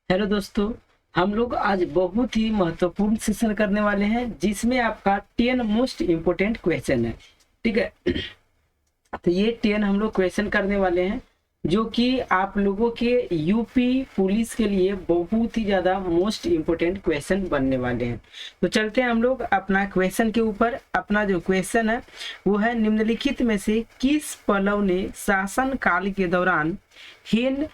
Hello दोस्तों। हम लोग आज बहुत ही महत्वपूर्ण सेशन करने वाले हैं जिसमें आपका 10 मोस्ट इम्पोर्टेंट क्वेश्चन है। ठीक है। तो ये 10 हम लोग क्वेश्चन करने वाले हैं जो कि आप लोगों के यूपी पुलिस के लिए बहुत ही ज़्यादा मोस्ट इम्पोर्टेंट क्वेश्चन बनने वाले हैं। तो चलते हैं हम लोग अपना क्वेश्चन के ऊपर। अपना जो क्वेश्चन है वो है, निम्नलिखित में से किस पल्लव ने शासन काल के दौरान हेन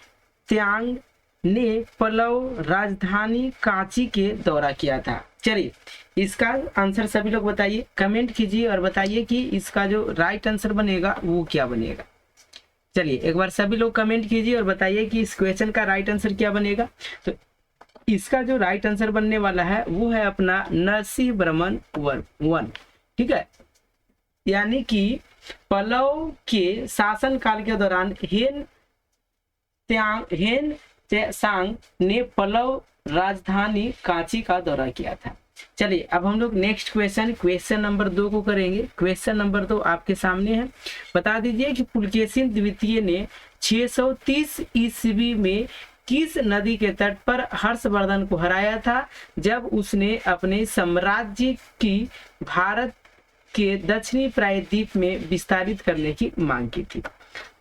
त्यांग ने पल्लव राजधानी कांची के दौरा किया था? चलिए इसका आंसर सभी लोग बताइए, कमेंट कीजिए और बताइए कि इसका जो राइट आंसर बनेगा वो क्या बनेगा। चलिए एक बार सभी लोग कमेंट कीजिए और बताइए कि इस क्वेश्चन का राइट आंसर क्या बनेगा। तो इसका जो राइट आंसर बनने वाला है वो है अपना नरसिंह वर्मन वन। ठीक है, यानी कि पल्लव के शासन काल के दौरान हेन त्सांग ने पल्लव राजधानी कांची का दौरा किया था। चलिए अब हम लोग नेक्स्ट क्वेश्चन नंबर 2 को करेंगे। क्वेश्चन नंबर 2 आपके सामने है। बता दीजिए कि पुलकेशिन द्वितीय ने 630 ईस्वी में किस नदी के तट पर हर्षवर्धन को हराया था जब उसने अपने साम्राज्य की भारत के दक्षिणी प्रायद्वीप में विस्तारित करने की मांग की थी?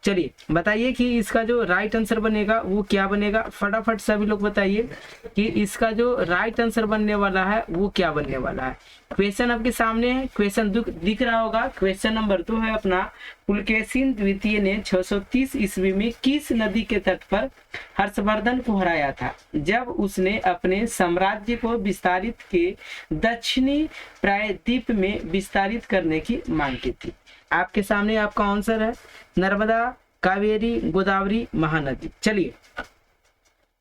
चलिए बताइए कि इसका जो राइट आंसर बनेगा वो क्या बनेगा। फटाफट सभी लोग बताइए कि इसका जो राइट आंसर बनने वाला है वो क्या बनने वाला है। क्वेश्चन आपके सामने है, क्वेश्चन दिख रहा होगा। क्वेश्चन नंबर 2 है अपना, पुलकेशिन द्वितीय ने 630 ईस्वी में किस नदी के तट पर हर्षवर्धन को हराया था जब उसने अपने साम्राज्य को विस्तारित के दक्षिणी प्रायद्वीप में विस्तारित करने की मांग की थी? आपके सामने आपका आंसर है नर्मदा, कावेरी, गोदावरी, महानदी। चलिए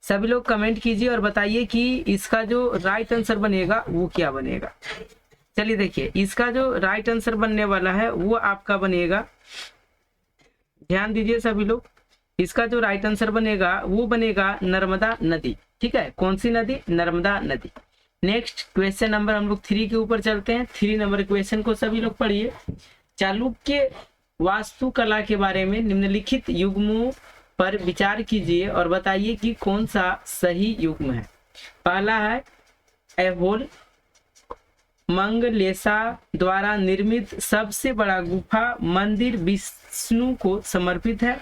सभी लोग कमेंट कीजिए और बताइए कि इसका जो राइट आंसर बनेगा वो क्या बनेगा। चलिए देखिए इसका जो राइट आंसर बनने वाला है वो आपका बनेगा, ध्यान दीजिए सभी लोग, इसका जो राइट आंसर बनेगा वो बनेगा नर्मदा नदी। ठीक है, कौन सी नदी? नर्मदा नदी। नेक्स्ट क्वेश्चन नंबर हम लोग 3 के ऊपर चलते हैं। 3 नंबर क्वेश्चन को सभी लोग पढ़िए। चालुक्य वास्तुकला के बारे में निम्नलिखित युग्मों पर विचार कीजिए और बताइए कि कौन सा सही युग्म है। पहला है ऐहोल मंगलेशा द्वारा निर्मित सबसे बड़ा गुफा मंदिर विष्णु को समर्पित है।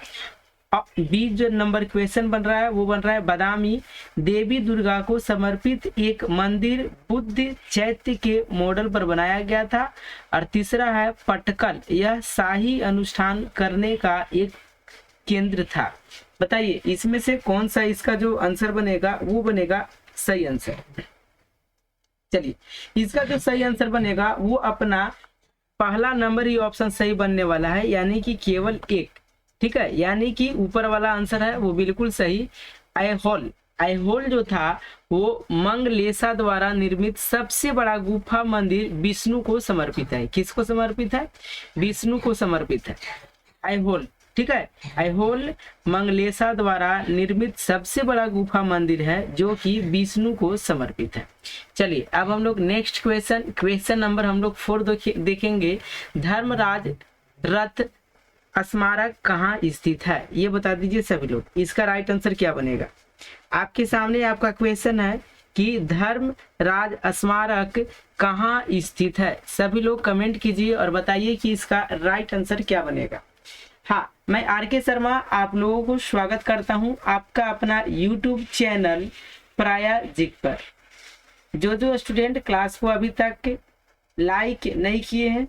बी जो नंबर क्वेश्चन बन रहा है वो बन रहा है, बादामी देवी दुर्गा को समर्पित एक मंदिर बुद्ध चैत्य के मॉडल पर बनाया गया था। और तीसरा है पटकल, यह शाही अनुष्ठान करने का एक केंद्र था। बताइए इसमें से कौन सा इसका जो आंसर बनेगा वो बनेगा सही आंसर। चलिए इसका जो सही आंसर बनेगा वो अपना पहला नंबर ही ऑप्शन सही बनने वाला है, यानी कि केवल एक। ठीक है, यानी कि ऊपर वाला आंसर है वो बिल्कुल सही। ऐहोल जो था वो मंगलेशा द्वारा निर्मित सबसे बड़ा गुफा मंदिर विष्णु को समर्पित है। किसको समर्पित है? विष्णु को समर्पित है ऐहोल। ठीक है, ऐहोल मंगलेशा द्वारा निर्मित सबसे बड़ा गुफा मंदिर है जो कि विष्णु को समर्पित है। चलिए अब हम लोग नेक्स्ट क्वेश्चन नंबर हम लोग 4 देखेंगे। धर्मराज रथ स्मारक कहाँ स्थित है? ये बता दीजिए सभी लोग, इसका राइट आंसर क्या बनेगा। आपके सामने आपका क्वेश्चन है कि धर्मराज स्मारक कहाँ स्थित है। सभी लोग कमेंट कीजिए और बताइए कि इसका राइट आंसर क्या बनेगा। हाँ, मैं आर.के. शर्मा आप लोगों को स्वागत करता हूँ आपका अपना यूट्यूब चैनल प्रायाजिक पर। जो स्टूडेंट क्लास को अभी तक लाइक नहीं किए हैं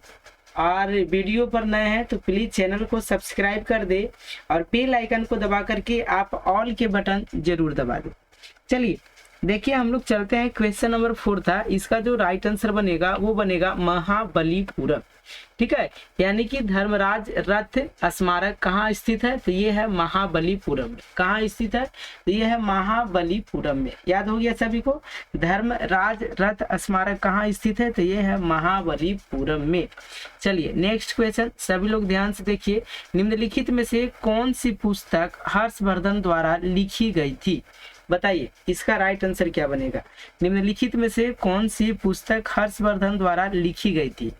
और वीडियो पर नए हैं तो प्लीज चैनल को सब्सक्राइब कर दे और बेल आइकन को दबा करके आप ऑल के बटन जरूर दबा दें। चलिए देखिए हम लोग चलते हैं। क्वेश्चन नंबर 4 था, इसका जो राइट आंसर बनेगा वो बनेगा महाबलीपुरम। ठीक है, यानी कि धर्मराज रथ स्मारक कहाँ स्थित है? तो ये है महाबलीपुरम। कहाँ स्थित है? तो ये है महाबलीपुरम में। याद हो गया सभी को? धर्मराज रथ स्मारक कहाँ स्थित है? तो ये है महाबलीपुरम में। चलिए नेक्स्ट क्वेश्चन सभी लोग ध्यान से देखिए। निम्नलिखित में से कौन सी पुस्तक हर्षवर्धन द्वारा लिखी गई थी? बताइए इसका राइट आंसर क्या बनेगा। निम्नलिखित में से कौन सी पुस्तक हर्षवर्धन द्वारा लिखी गई थी?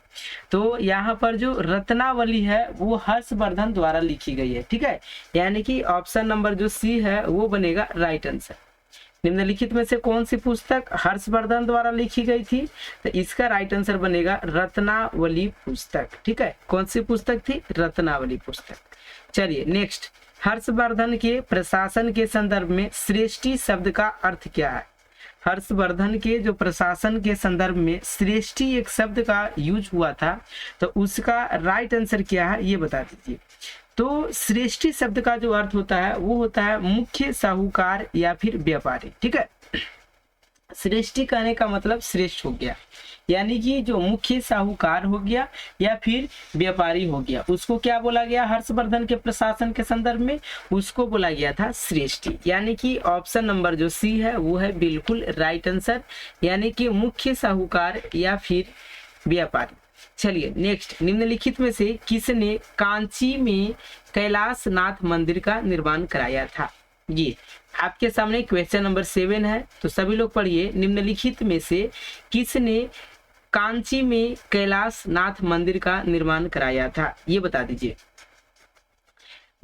तो यहाँ पर जो रत्नावली है वो हर्षवर्धन द्वारा लिखी गई है। ठीक है, यानी कि ऑप्शन नंबर जो सी है वो बनेगा राइट आंसर। निम्नलिखित में से कौन सी पुस्तक हर्षवर्धन द्वारा लिखी गई थी? तो इसका राइट आंसर बनेगा रत्नावली पुस्तक। ठीक है, कौन सी पुस्तक थी? रत्नावली पुस्तक। चलिए नेक्स्ट, हर्षवर्धन के प्रशासन के संदर्भ में श्रेष्ठी शब्द का अर्थ क्या है? हर्षवर्धन के जो प्रशासन के संदर्भ में श्रेष्ठी एक शब्द का यूज हुआ था, तो उसका राइट आंसर क्या है ये बता दीजिए। तो श्रेष्ठी शब्द का जो अर्थ होता है वो होता है मुख्य साहूकार या फिर व्यापारी। ठीक है, श्रेष्ठी कहने का मतलब श्रेष्ठ हो गया, यानी कि जो मुख्य साहूकार हो गया या फिर व्यापारी हो गया, उसको क्या बोला गया? हर्षवर्धन के प्रशासन के संदर्भ में उसको बोला गया था श्रेष्ठी। यानी कि ऑप्शन नंबर जो सी है वो है बिल्कुल राइट आंसर, यानी कि मुख्य साहूकार या फिर व्यापारी। चलिए नेक्स्ट, निम्नलिखित में से किसने कांची में कैलाश नाथ मंदिर का निर्माण कराया था? ये आपके सामने क्वेश्चन नंबर 7 है, तो सभी लोग पढ़िए। निम्नलिखित में से किसने कांची में कैलाश नाथ मंदिर का निर्माण कराया था? ये बता दीजिए।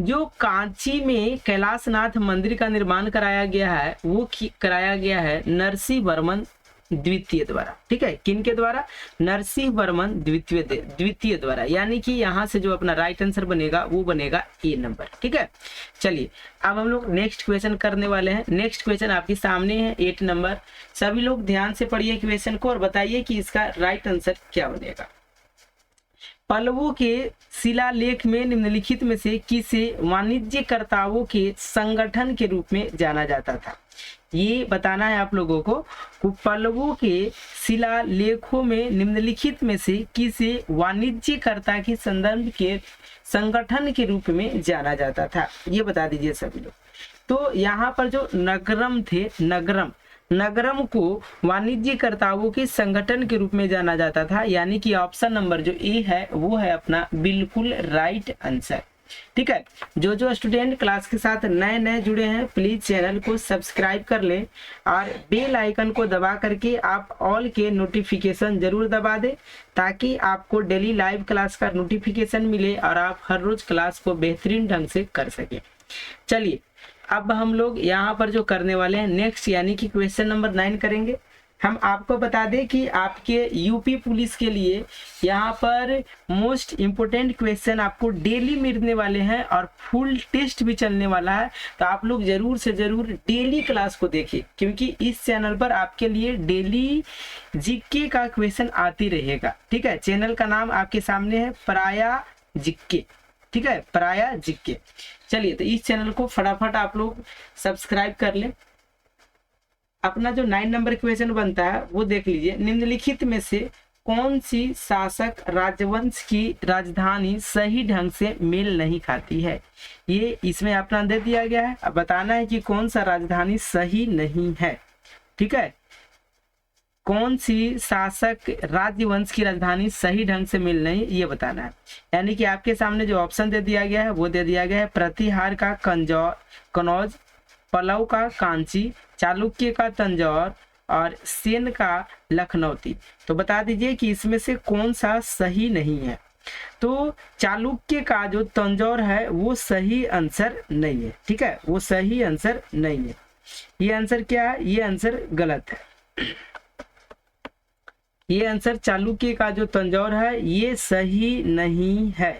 जो कांची में कैलाश नाथ मंदिर का निर्माण कराया गया है वो कराया गया है नरसिंह वर्मन द्वितीय द्वारा। ठीक है, किनके द्वारा? नरसिंह वर्मन द्वितीय द्वारा। यानी कि यहाँ से जो अपना राइट आंसर बनेगा वो बनेगा ए नंबर। ठीक है, चलिए अब हम लोग नेक्स्ट क्वेश्चन करने वाले हैं। नेक्स्ट क्वेश्चन आपके सामने है 8 नंबर। सभी लोग ध्यान से पढ़िए क्वेश्चन को और बताइए कि इसका राइट आंसर क्या बनेगा। पल्लवों के शिलालेख में निम्नलिखित में से किसे वाणिज्यकर्ताओं के संगठन के रूप में जाना जाता था? ये बताना है आप लोगों को। पल्लवों के शिलालेखों में निम्नलिखित में से किसे वाणिज्यकर्ता के संदर्भ के संगठन के रूप में जाना जाता था? ये बता दीजिए सभी लोग। तो यहाँ पर जो नगरम थे, नगरम को वाणिज्यकर्ताओं के संगठन के रूप में जाना जाता था। यानी कि ऑप्शन नंबर जो ए है वो है अपना बिल्कुल राइट आंसर। ठीक है, जो स्टूडेंट क्लास के साथ नए जुड़े हैं प्लीज चैनल को सब्सक्राइब कर लें और बेल आइकन को दबा करके आप ऑल के नोटिफिकेशन जरूर दबा दें, ताकि आपको डेली लाइव क्लास का नोटिफिकेशन मिले और आप हर रोज क्लास को बेहतरीन ढंग से कर सके। चलिए अब हम लोग यहाँ पर जो करने वाले हैं नेक्स्ट, यानी कि क्वेश्चन नंबर 9 करेंगे। हम आपको बता दें कि आपके यूपी पुलिस के लिए यहाँ पर मोस्ट इम्पोर्टेंट क्वेश्चन आपको डेली मिलने वाले हैं और फुल टेस्ट भी चलने वाला है। तो आप लोग जरूर से जरूर डेली क्लास को देखिए, क्योंकि इस चैनल पर आपके लिए डेली जीके का क्वेश्चन आती रहेगा। ठीक है, चैनल का नाम आपके सामने है पराया जीके। ठीक है, पराया जीके। चलिए तो इस चैनल को फटाफट आप लोग सब्सक्राइब कर लें। अपना जो 9 नंबर क्वेश्चन बनता है वो देख लीजिए। निम्नलिखित में से कौन सी शासक राजवंश की राजधानी सही ढंग से मेल नहीं खाती है? ये इसमें अपना दे दिया गया है। अब बताना है कि कौन सा राजधानी सही नहीं है। ठीक है, कौन सी शासक राजवंश की राजधानी सही ढंग से मेल नहीं, ये बताना है। यानी कि आपके सामने जो ऑप्शन दे दिया गया है वो दे दिया गया है प्रतिहार का कनौज, पल्लव का कांची, चालुक्य का तंजौर और सेन का लखनौती। तो बता दीजिए कि इसमें से कौन सा सही नहीं है। तो चालुक्य का जो तंजौर है वो सही आंसर नहीं है। ठीक है, वो सही आंसर नहीं है। ये आंसर क्या है? ये आंसर गलत है। ये आंसर चालुक्य का जो तंजौर है ये सही नहीं है।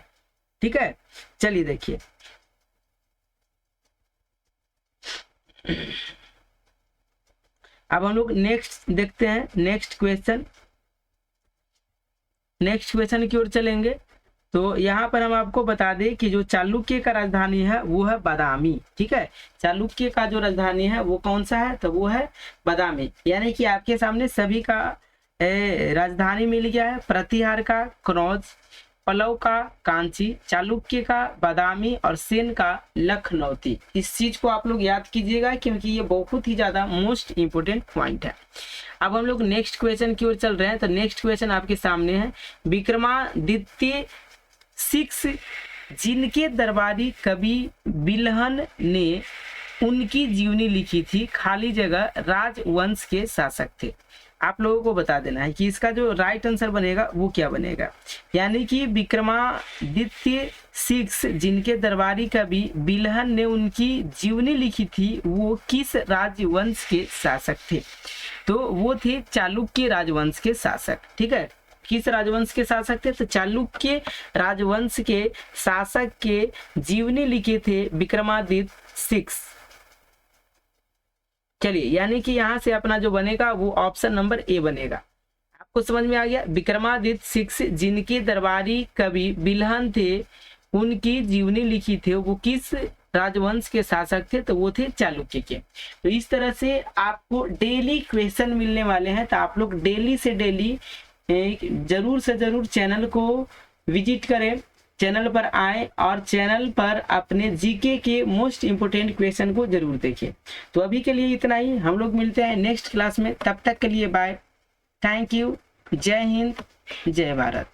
ठीक है, चलिए देखिए अब हम लोग नेक्स्ट देखते हैं। नेक्स्ट क्वेश्चन की ओर चलेंगे। तो यहाँ पर हम आपको बता दें कि जो चालुक्य का राजधानी है वो है बादामी। ठीक है, चालुक्य का जो राजधानी है वो कौन सा है? तो वो है बादामी। यानी कि आपके सामने सभी का राजधानी मिल गया है। प्रतिहार का कनौज, पल्लव का कांची, चालुक्य का बादामी और सेन का लखनौती। इस चीज को आप लोग याद कीजिएगा क्योंकि ये बहुत ही ज्यादा मोस्ट इंपोर्टेंट पॉइंट है। अब हम लोग नेक्स्ट क्वेश्चन की ओर चल रहे हैं। तो नेक्स्ट क्वेश्चन आपके सामने है। विक्रमादित्य 6 जिनके दरबारी कवि बिल्हन ने उनकी जीवनी लिखी थी, खाली जगह राजवंश के शासक थे। आप लोगों को बता देना है कि इसका जो राइट आंसर बनेगा वो क्या बनेगा। यानी कि विक्रमादित्य सिक्स जिनके दरबारी कवि बिल्हन ने उनकी जीवनी लिखी थी वो किस राजवंश के शासक थे? तो वो थे चालुक्य राजवंश के शासक। ठीक है, किस राजवंश के शासक थे? तो चालुक्य राजवंश के शासक के जीवनी लिखे थे विक्रमादित्य सिक्स। चलिए, यानी कि यहां से अपना जो बनेगा वो ऑप्शन नंबर ए बनेगा। आपको समझ में आ गया? विक्रमादित्य सिक्स जिनके दरबारी कवि बिल्हन थे उनकी जीवनी लिखी थी वो किस राजवंश के शासक थे? तो वो थे चालुक्य के। तो इस तरह से आपको डेली क्वेश्चन मिलने वाले हैं, तो आप लोग डेली से डेली जरूर से जरूर चैनल को विजिट करें, चैनल पर आए और चैनल पर अपने जीके के मोस्ट इंपोर्टेंट क्वेश्चन को जरूर देखें। तो अभी के लिए इतना ही, हम लोग मिलते हैं नेक्स्ट क्लास में, तब तक के लिए बाय, थैंक यू, जय हिंद, जय भारत।